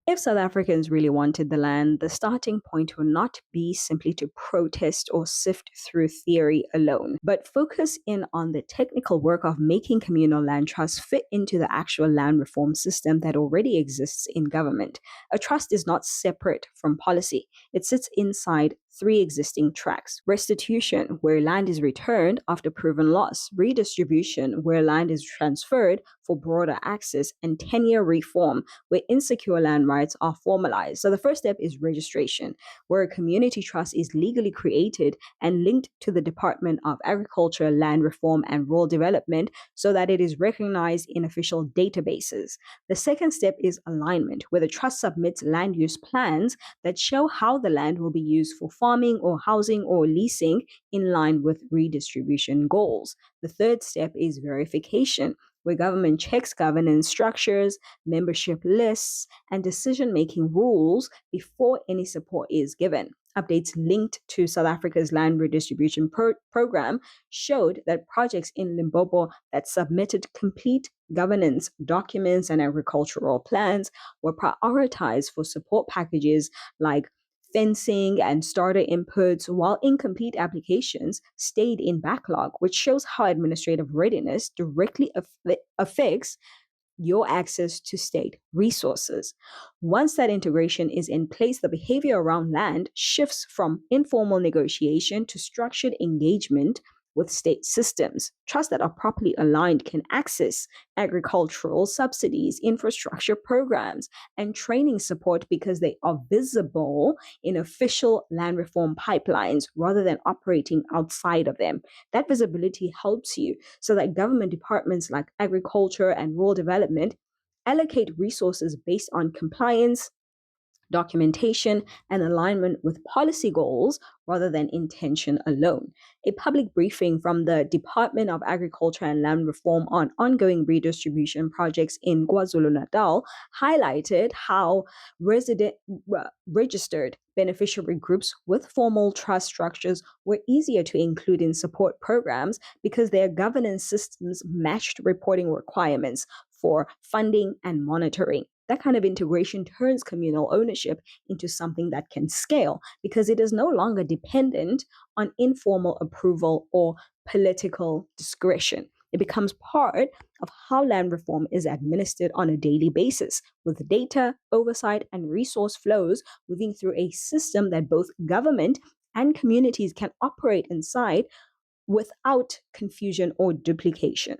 If South Africans really wanted the land, the starting point would not be simply to protest or sift through theory alone, but focus in on the technical work of making communal land trusts fit into the actual land reform system that already exists in government. A trust is not separate from policy, it sits inside three existing tracks: restitution, where land is returned after proven loss; redistribution, where land is transferred for broader access; and tenure reform, where insecure land rights are formalized. So the first step is registration, where a community trust is legally created and linked to the Department of Agriculture, Land Reform, and Rural Development so that it is recognized in official databases. The second step is alignment, where the trust submits land use plans that show how the land will be used for farming or housing or leasing in line with redistribution goals. The third step is verification, where government checks governance structures, membership lists, and decision making rules before any support is given. Updates linked to South Africa's land redistribution program showed that projects in Limpopo that submitted complete governance documents and agricultural plans were prioritized for support packages like fencing and starter inputs, while incomplete applications stayed in backlog, which shows how administrative readiness directly affects your access to state resources. Once that integration is in place, the behavior around land shifts from informal negotiation to structured engagement with state systems. Trusts that are properly aligned can access agricultural subsidies, infrastructure programs, and training support because they are visible in official land reform pipelines rather than operating outside of them. That visibility helps you so that government departments like agriculture and rural development allocate resources based on compliance, documentation, and alignment with policy goals rather than intention alone. A public briefing from the Department of Agriculture and Land Reform on ongoing redistribution projects in KwaZulu-Natal highlighted how registered beneficiary groups with formal trust structures were easier to include in support programs because their governance systems matched reporting requirements for funding and monitoring. That kind of integration turns communal ownership into something that can scale because it is no longer dependent on informal approval or political discretion. It becomes part of how land reform is administered on a daily basis, with data, oversight, and resource flows moving through a system that both government and communities can operate inside without confusion or duplication.